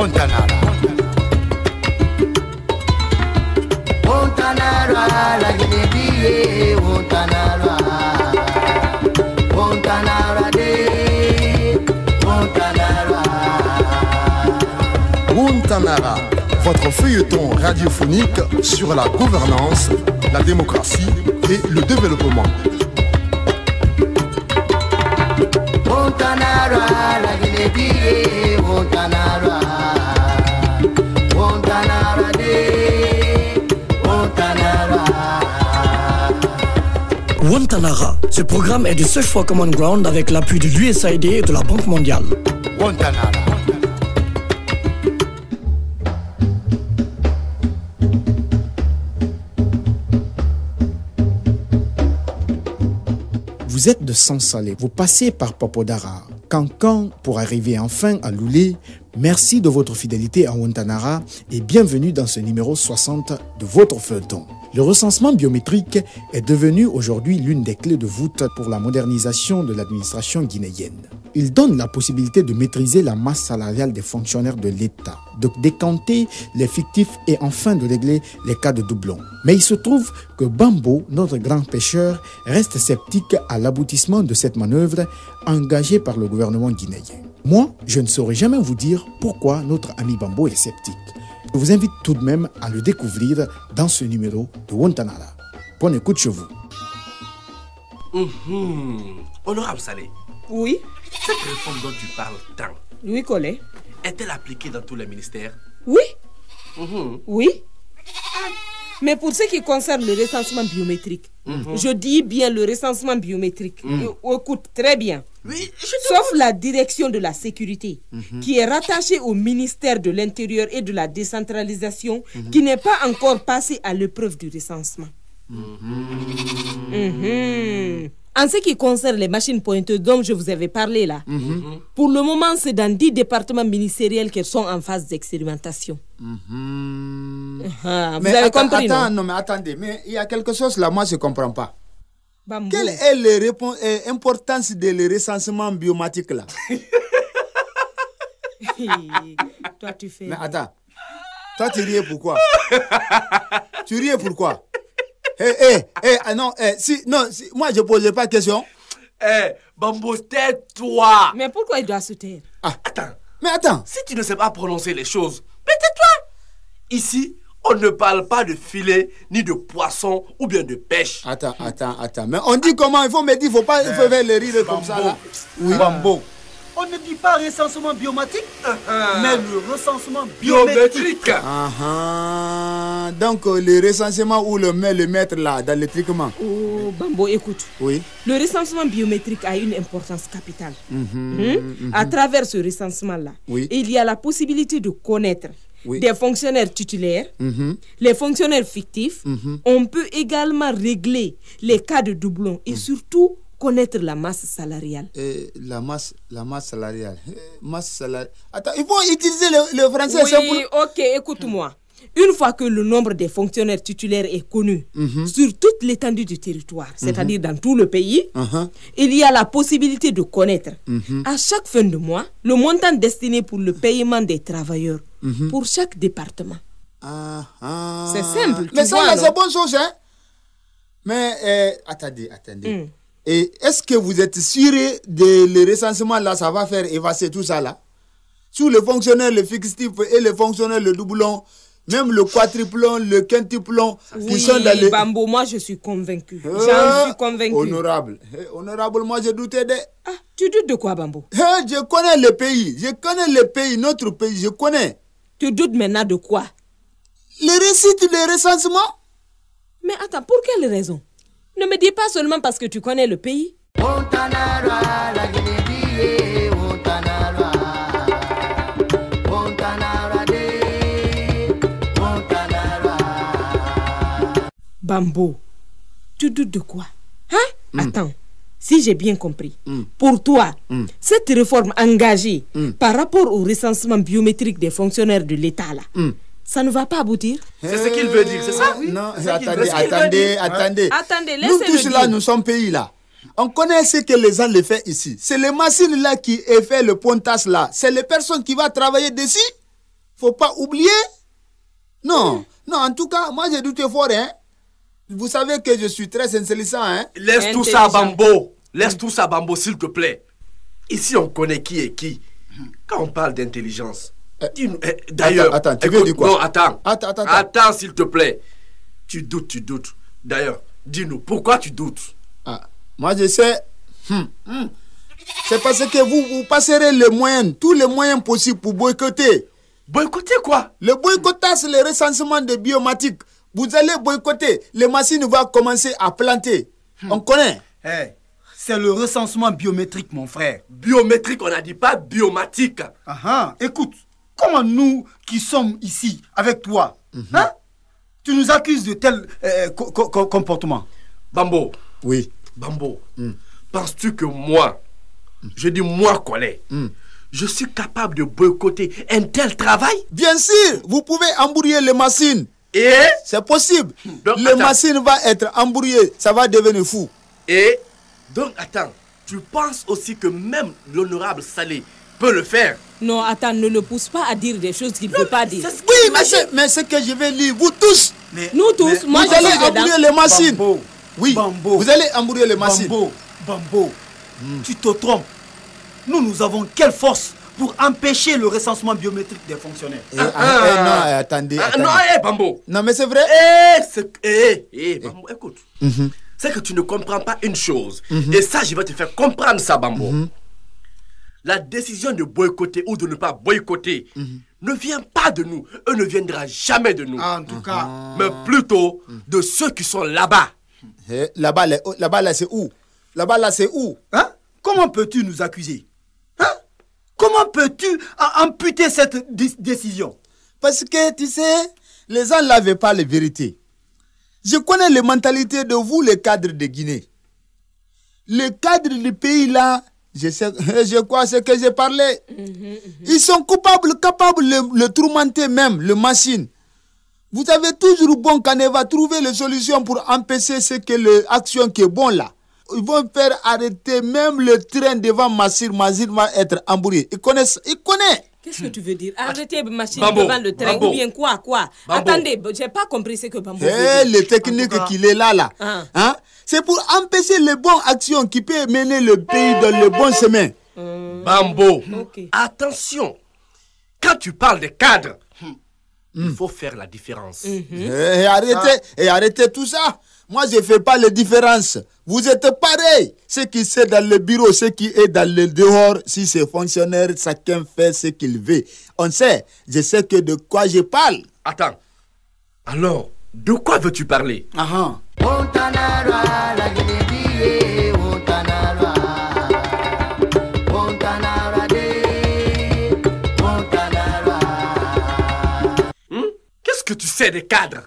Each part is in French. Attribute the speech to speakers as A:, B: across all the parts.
A: Montanara. Montanara, la Guinée, Montanara. Montanara de Montanara.
B: Montanara, votre feuilleton radiophonique sur la gouvernance, la démocratie et le développement.
A: Montanara, la Guinée, Montanara. Montanara de Montanara.
C: Montanara, ce programme est de Search for Common Ground avec l'appui de l'USAID et de la Banque mondiale.
A: Montanara.
D: Vous êtes de Sans-Salé, vous passez par Popodara, Cancan pour arriver enfin à Loulé. Merci de votre fidélité à Montanara et bienvenue dans ce numéro 60 de votre feuilleton. Le recensement biométrique est devenu aujourd'hui l'une des clés de voûte pour la modernisation de l'administration guinéenne. Il donne la possibilité de maîtriser la masse salariale des fonctionnaires de l'État, de décanter les fictifs et enfin de régler les cas de doublons. Mais il se trouve que Bambo, notre grand pêcheur, reste sceptique à l'aboutissement de cette manœuvre engagée par le gouvernement guinéen. Moi, je ne saurais jamais vous dire pourquoi notre ami Bambo est sceptique. Je vous invite tout de même à le découvrir dans ce numéro de Montanara. Bonne écoute chez vous.
E: Honorable Salé.
F: Oui.
E: Cette réforme dont tu parles tant,
F: Oui, Collet.
E: est-elle appliquée dans tous les ministères?
F: Oui. Oui. Mais pour ce qui concerne le recensement biométrique, je dis bien le recensement biométrique. Écoute très bien.
E: Oui,
F: Sauf la direction de la sécurité, qui est rattachée au ministère de l'Intérieur et de la décentralisation, qui n'est pas encore passé à l'épreuve du recensement. En ce qui concerne les machines pointeuses dont je vous avais parlé là, pour le moment, c'est dans 10 départements ministériels qu'elles sont en phase d'expérimentation. Vous avez compris,
G: attends,
F: non?
G: non, mais attendez, mais il y a quelque chose là, moi je ne comprends pas.
F: Bambou.
G: Quelle est l'importance de le recensement biométrique là?
F: Toi, tu fais...
G: Mais attends, toi tu riais pourquoi? Tu riais pourquoi? Moi je ne posais pas de question.
E: Bambo, tais-toi.
F: Mais pourquoi il doit se taire?
E: Attends, si tu ne sais pas prononcer les choses, tais-toi. Ici, on ne parle pas de filet, ni de poisson, ou bien de pêche.
G: Attends. Mais on dit comment? Il faut me dire, il ne faut pas faire les rires comme ça là. Oui. Bambo.
H: On ne dit pas recensement biométrique, mais le recensement biométrique.
G: Donc le recensement où le mettre là dans le traitement.
F: Oh, Bambo, écoute.
G: Oui.
F: Le recensement biométrique a une importance capitale. À travers ce recensement-là, il y a la possibilité de connaître des fonctionnaires titulaires, les fonctionnaires fictifs. On peut également régler les cas de doublons et surtout connaître la masse salariale.
G: La masse salariale. Attends, il faut utiliser le français.
F: Oui, ok, écoute-moi. Une fois que le nombre des fonctionnaires titulaires est connu sur toute l'étendue du territoire, c'est-à-dire dans tout le pays, il y a la possibilité de connaître à chaque fin de mois le montant destiné pour le paiement des travailleurs pour chaque département. C'est simple.
G: Mais ça, c'est bonne chose, hein? Mais attendez. Et est-ce que vous êtes sûr de le recensement là, ça va faire effacer tout ça là? Sur les fonctionnaires, le fictif et les fonctionnaires, le doublon, même le quadruplon, le quintuplon, qui sont dans les...
F: Bambo, moi je suis convaincu. J'en suis convaincu.
G: Honorable, moi je doutais de...
F: Tu doutes de quoi, Bambo?
G: Je connais le pays, notre pays, je connais.
F: Tu doutes maintenant de quoi?
G: Le recensement.
F: Mais attends, pour quelle raison? Ne me dis pas seulement parce que tu connais le pays.
A: Montanara, la Guinée, Montanara. Montanara de Montanara.
F: Bambo, tu doutes de quoi? Attends, si j'ai bien compris, pour toi, cette réforme engagée par rapport au recensement biométrique des fonctionnaires de l'État là, ça ne va pas aboutir.
E: C'est ce qu'il veut dire, c'est ça?
G: Non, attendez.
F: Attendez,
G: nous
F: laissez-le
G: tous là,
F: dire.
G: nous sommes pays là. On connaît ce que les gens le font ici. C'est les machines là qui fait le pontage là. C'est les personnes qui vont travailler dessus. faut pas oublier. Non, non, en tout cas, moi j'ai douté fort, hein. Vous savez que je suis très intelligent, hein.
E: Laisse tout ça, Bambo. Laisse tout ça, Bambo, s'il te plaît. Ici, on connaît qui est qui. Quand on parle d'intelligence, dis-nous. D'ailleurs,
G: attends, tu veux dire quoi?
E: Non, attends.
G: Attends.
E: Attends, s'il te plaît. Tu doutes. D'ailleurs, dis-nous, pourquoi tu doutes?
G: Moi, je sais. C'est parce que vous passerez les moyens, tous les moyens possibles pour boycotter.
E: Boycotter quoi?
G: Le boycottage, c'est le recensement des biomatiques. Vous allez boycotter. Les machines vont commencer à planter. On connaît.
H: C'est le recensement biométrique, mon frère.
E: Biométrique, on n'a dit pas biomatique.
H: Écoute, comment nous qui sommes ici avec toi, hein, tu nous accuses de tel comportement?
E: Bambo.
G: Oui.
E: Bambo, penses-tu que moi, je dis moi, Collet, je suis capable de boycotter un tel travail?
G: Bien sûr, vous pouvez embrouiller les machines.
E: Et
G: c'est possible.
E: Donc,
G: les machines vont être embrouillées, ça va devenir fou.
E: Et donc, attends, tu penses aussi que même l'honorable Salé peut le faire?
F: Non, attends, ne le pousse pas à dire des choses qu'il ne veut pas dire.
G: Oui, mais c'est que je vais lire, vous tous.
F: Nous tous, moi
G: vous allez embrouiller les machines.
H: Bambo.
G: Oui,
H: Bambo.
G: Vous allez embrouiller les machines.
H: Bambo, tu te trompes. Nous avons quelle force pour empêcher le recensement biométrique des fonctionnaires?
G: Non, attendez.
E: Non, Bambo.
G: Non, mais c'est vrai.
E: Bambo, écoute. C'est que tu ne comprends pas une chose. Et ça, je vais te faire comprendre ça, Bambo. La décision de boycotter ou de ne pas boycotter ne vient pas de nous. Elle ne viendra jamais de nous.
H: En tout cas.
E: Mais plutôt de ceux qui sont là-bas.
G: Là-bas, là, c'est où? Là-bas, là, c'est où?
H: Hein? Comment peux-tu nous accuser? Hein? Comment peux-tu amputer cette décision?
G: Parce que, tu sais, les gens n'avaient pas la vérité. Je connais les mentalités de vous, les cadres de Guinée. Les cadres du pays, là, je crois ce que j'ai parlé. Ils sont coupables, capables de le tourmenter même, le machine. Vous avez toujours bon caneva trouver les solutions pour empêcher ce que l'action qui est bon là. Ils vont faire arrêter même le train devant Massir va être embrouillé. Ils connaissent.
F: Qu'est-ce que tu veux dire? Arrêter Machine
E: Bambo,
F: devant le train
E: Bambo.
F: ou bien quoi?
E: Bambo.
F: Attendez, j'ai pas compris ce que Bambo veut dire.
G: Les techniques qu'il est là. Hein? C'est pour empêcher les bonnes actions qui peuvent mener le pays dans le bon chemin.
E: Bambo, attention. Quand tu parles de cadres, il faut faire la différence.
G: Et arrêtez tout ça. Moi, je ne fais pas les différences. Vous êtes pareil. Ce qui est dans le bureau, ce qui est dans le dehors, si c'est fonctionnaire, chacun fait ce qu'il veut. On sait. Je sais que de quoi je parle.
E: Attends. Alors, de quoi veux-tu parler?
A: Montanara, la Guinée, Montanara. Montanara de, Montanara.
E: Qu'est-ce que tu sais des cadres?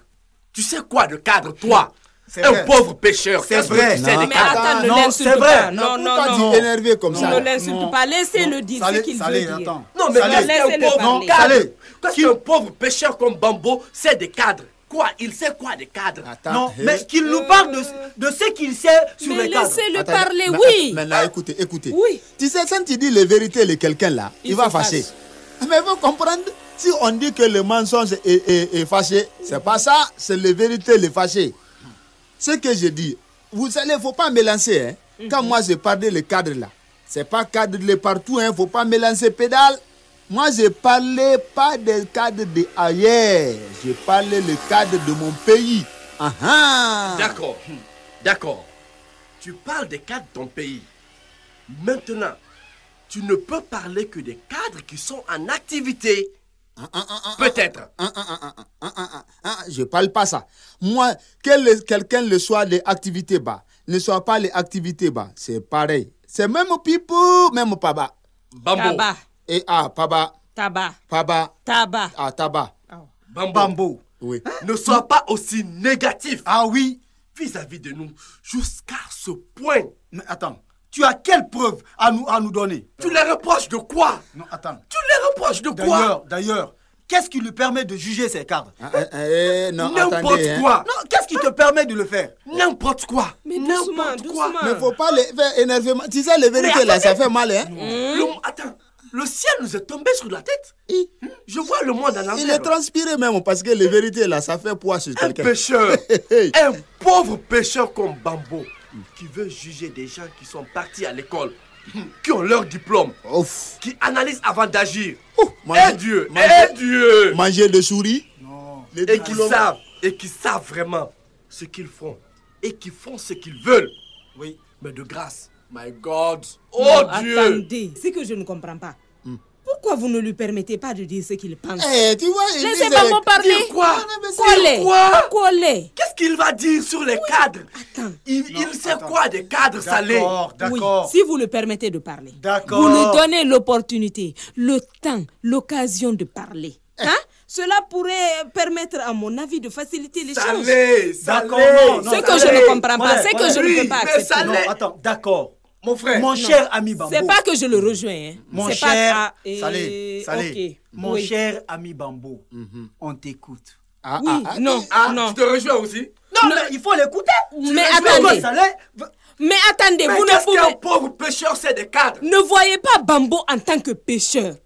E: Tu sais quoi de cadre, toi?
H: C'est
E: Un
H: vrai.
E: pauvre pêcheur.
H: C'est
E: Qu'est-ce que
H: vrai.
E: tu sais des
F: Mais
E: cadres?
F: attends, ne
H: non,
F: l'insulte
H: c'est vrai.
F: pas. Non.
G: Pourquoi tu es énervé comme ça?
F: Ne l'insulte pas. Laissez-le dire ce qu'il veut dire.
H: Attends.
E: Non, mais
H: Salé.
E: qu'est-ce qu'un pauvre
F: Laissez-le
E: cadre?
H: parler.
E: Qu'est-ce qu'un pauvre pêcheur comme Bambo sait des cadres? Quoi? Il sait quoi des cadres?
H: Non, mais qu'il nous parle de ce qu'il sait sur
F: Mais
H: les cadres.
F: laissez-le
G: Attendez,
F: parler,
G: mais-
F: oui.
G: Maintenant, écoutez.
F: Oui.
G: Tu sais, quand tu dis les vérités de quelqu'un là, il va
F: se
G: fâcher.
F: fâche.
G: Mais il faut comprendre, si on dit que le mensonge est fâché, c'est pas ça, c'est les vérités, les fâchés. Ce que je dis, vous savez, il ne faut pas mélanger. Hein. Quand moi je parle de cadre là, c'est pas cadre de partout, il ne faut pas mélanger pédale. Moi, je parlais pas des cadres d'ailleurs. Je parlais le cadre de mon pays.
E: D'accord. Tu parles des cadres de ton pays. Maintenant, tu ne peux parler que des cadres qui sont en activité. Peut-être.
G: Je parle pas ça. Moi, que quelqu'un le soit des activités bas, ne soit pas les activités bas, c'est pareil. C'est même Pipou, même Paba.
E: Bambo.
F: Tabac.
G: Et Paba.
F: Tabac.
G: Paba.
F: Tabac.
G: Tabac.
H: Bambo.
G: Oui.
E: Ne sois pas aussi négatif
H: Oui.
E: vis-à-vis de nous jusqu'à ce point.
H: Mais attends, tu as quelle preuve à nous donner?
E: Tu les reproches de quoi?
H: Non, attends.
E: Tu les reproches de quoi?
H: D'ailleurs, qu'est-ce qui lui permet de juger ces cadres?
G: Non,
E: N'importe
G: attendez,
E: quoi.
H: Non, qu'est-ce qui te permet de le faire?
E: N'importe quoi.
F: Mais
E: N'importe
F: doucement,
E: quoi.
F: doucement.
G: Mais faut pas les faire énerver. Tu sais, les vérités là, ça fait mal, hein?
E: Attends, le ciel nous est tombé sur la tête. Je vois le monde à l'envers.
G: Il est transpiré même parce que les vérités là, ça fait poids sur
E: Un
G: quelqu'un.
E: pêcheur, un pauvre pêcheur comme Bambo, qui veut juger des gens qui sont partis à l'école, qui ont leur diplôme,
G: Ouf.
E: qui analysent avant d'agir.
G: Manger-
E: Et Dieu,
G: manger-
E: et Dieu.
G: Manger des souris. Les
E: Et qui
G: diplômes.
E: savent, vraiment ce qu'ils font. Et qui font ce qu'ils veulent.
H: Oui.
E: Mais de grâce, my God, oh
F: Non,
E: Dieu.
F: attendez, c'est que je ne comprends pas. Pourquoi vous ne lui permettez pas de dire ce qu'il pense?
G: Eh, tu vois, il
F: Laissez
G: dit
F: Bambo parler.
E: Dire quoi?
F: Collez.
E: Quoi?
F: Collez.
E: Qu'est-ce qu'il va dire sur les cadres?
F: Attends.
E: Il sait quoi des cadres salés?
H: D'accord.
F: Oui, si vous le permettez de parler.
H: D'accord.
F: Vous lui donnez l'opportunité, le temps, l'occasion de parler. Hein? Cela pourrait permettre, à mon avis, de faciliter les choses.
E: Salé,
H: D'accord,
E: salé.
H: non,
F: C'est que
E: salé.
F: je ne comprends pas,
H: Ouais,
F: c'est que je
E: oui,
F: ne peux pas
E: mais
F: accepter.
E: ça
H: Non,
E: l'est.
H: attends, d'accord.
E: Mon frère.
H: Mon cher ami Bambo.
F: C'est pas que je le rejoins. Hein.
H: Mon
F: C'est
H: cher
F: pas
H: Salé,
F: ok.
H: Mon
F: Oui.
H: cher ami Bambo, on t'écoute.
G: Ah,
F: Oui,
G: ah, ah.
F: non,
E: Ah,
F: non.
E: tu te rejoins aussi?
H: Non, mais il faut l'écouter.
F: Mais
H: Pourquoi
F: attendez,
H: Salé
F: mais attendez,
E: Mais
F: vous ne
E: qu'est-ce qu'un
F: pouvez...
E: pauvre pêcheur sait des cadres?
F: Ne voyez pas Bambo en tant que pêcheur.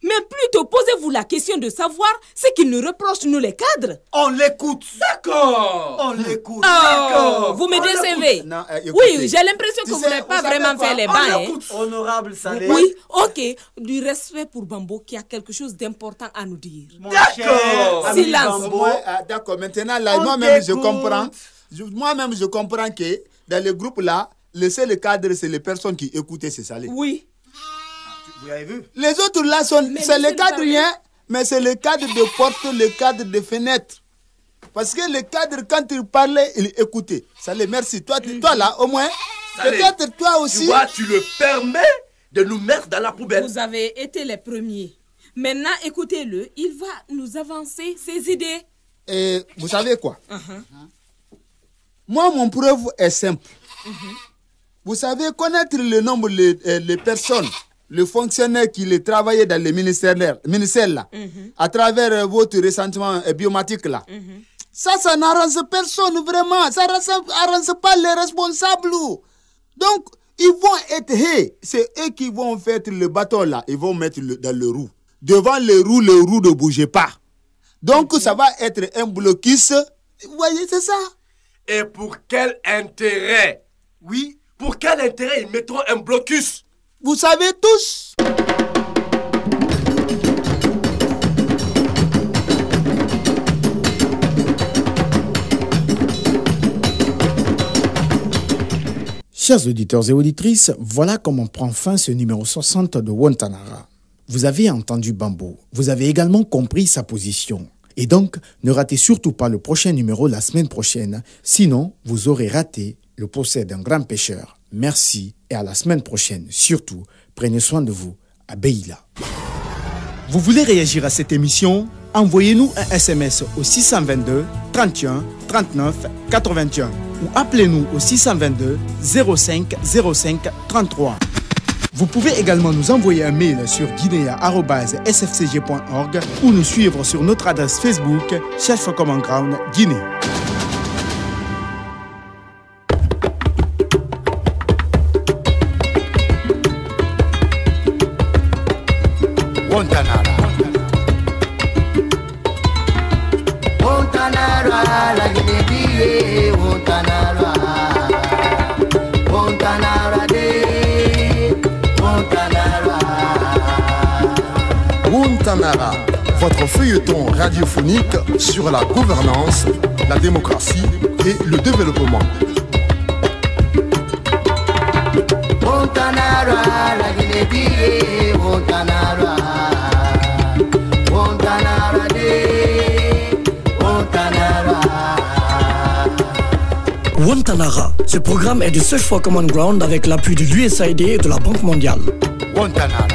F: Mais plutôt posez-vous la question de savoir ce qu'il nous reproche, nous les cadres.
H: On l'écoute.
E: D'accord.
H: On l'écoute.
F: Oh, vous me
G: On
F: décevez.
G: Non, écoutez.
F: Oui, j'ai l'impression que
G: Tu
F: vous
G: sais,
F: n'avez pas
G: vous savez
F: vraiment
G: quoi?
F: fait les
G: On
F: bains. Hein.
G: l'écoute.
H: Honorable Salé.
F: Oui, ok. Du respect pour Bambo qui a quelque chose d'important à nous dire.
H: Mon
E: D'accord.
H: cher ami
F: Silence.
H: Bambo.
G: Ouais, d'accord, maintenant, là,
H: On
G: moi-même, je
H: t'écoute.
G: comprends. Moi-même, je comprends que dans le groupe là, le seul cadre, c'est les personnes qui écoutaient ces salés.
F: Oui.
H: Vous avez vu?
G: Les autres là, c'est
F: Mais
G: le
F: monsieur
G: cadre
F: le
G: rien, mais c'est le cadre de porte, le cadre de fenêtre. Parce que le cadre, quand il parlait, il écoutait. Salé, merci. Toi, toi là, au moins,
E: Salé,
G: peut-être toi
E: Tu
G: aussi.
E: vois, tu le permets de nous mettre dans la poubelle.
F: Vous avez été les premiers. Maintenant, écoutez-le. Il va nous avancer ses idées.
G: Et vous savez quoi? Moi, mon preuve est simple. Vous savez, connaître le nombre, les personnes, les fonctionnaires qui les travaillaient dans les ministères là, à travers votre recensement biométrique là. Ça n'arrange personne vraiment. Ça n'arrange pas les responsables. Donc, ils vont être, c'est eux qui vont faire le bateau là. Ils vont mettre dans le roue. Devant le roue ne bougeait pas. Donc, ça va être un blocus. Vous voyez, c'est ça.
E: Et pour quel intérêt?
H: Oui.
E: Pour quel intérêt ils mettront un blocus?
G: Vous savez tous.
D: Chers auditeurs et auditrices, voilà comment prend fin ce numéro 60 de Wantanara. Vous avez entendu Bambo, vous avez également compris sa position. Et donc, ne ratez surtout pas le prochain numéro la semaine prochaine, sinon vous aurez raté le procès d'un grand pêcheur. Merci et à la semaine prochaine. Surtout, prenez soin de vous. À Beila. Vous voulez réagir à cette émission? Envoyez-nous un SMS au 622 31 39 81 ou appelez-nous au 622 05 05 33. Vous pouvez également nous envoyer un mail sur guinea@sfcg.org ou nous suivre sur notre adresse Facebook Search for Common Ground Guinée.
A: Wantanara, la Guinée, Wantanara. Wantanara de, Wantanara.
B: Wantanara, votre feuilleton radiophonique sur la gouvernance, la démocratie et le développement.
A: Wantanara, la Guinée, Wantanara. Wantanara de, Wantanara.
C: Wantanara, ce programme est de Search for Common Ground avec l'appui de l'USAID et de la Banque mondiale.
G: Wantanara.